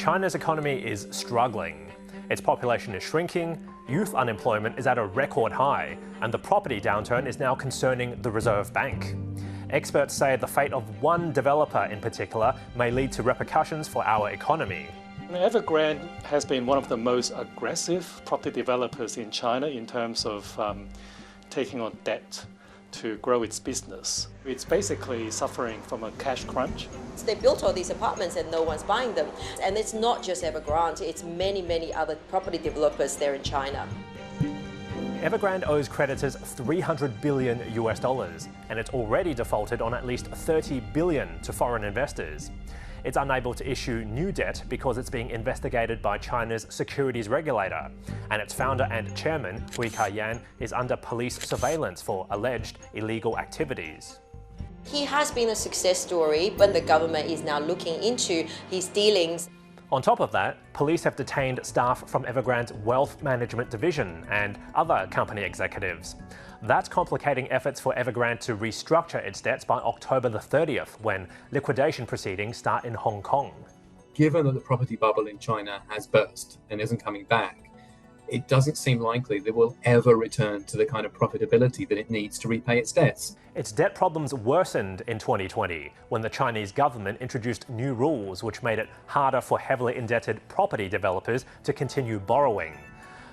China's economy is struggling. Its population is shrinking, youth unemployment is at a record high, and the property downturn is now concerning the Reserve Bank. Experts say the fate of one developer in particular may lead to repercussions for our economy. Evergrande has been one of the most aggressive property developers in China in terms of taking on debt to grow its business. It's basically suffering from a cash crunch. They built all these apartments and no one's buying them. And it's not just Evergrande, it's many other property developers there in China. Evergrande owes creditors $300 billion and it's already defaulted on at least $30 billion to foreign investors. It's unable to issue new debt because it's being investigated by China's securities regulator, and its founder and chairman, Hui Ka-yan, is under police surveillance for alleged illegal activities. He has been a success story, but the government is now looking into his dealings. On top of that, police have detained staff from Evergrande's wealth management division and other company executives. That's complicating efforts for Evergrande to restructure its debts by October the 30th, when liquidation proceedings start in Hong Kong. Given that the property bubble in China has burst and isn't coming back, it doesn't seem likely that it will ever return to the kind of profitability that it needs to repay its debts. Its debt problems worsened in 2020 when the Chinese government introduced new rules which made it harder for heavily indebted property developers to continue borrowing.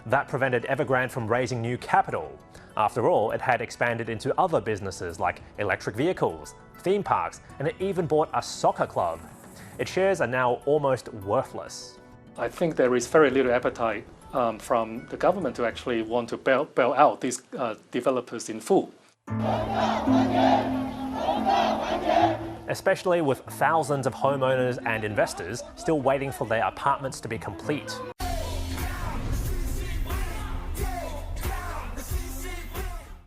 That prevented Evergrande from raising new capital. After all, it had expanded into other businesses like electric vehicles, theme parks, and it even bought a soccer club. Its shares are now almost worthless. I think there is very little appetite from the government to actually want to bail out these developers in full. Especially with thousands of homeowners and investors still waiting for their apartments to be complete.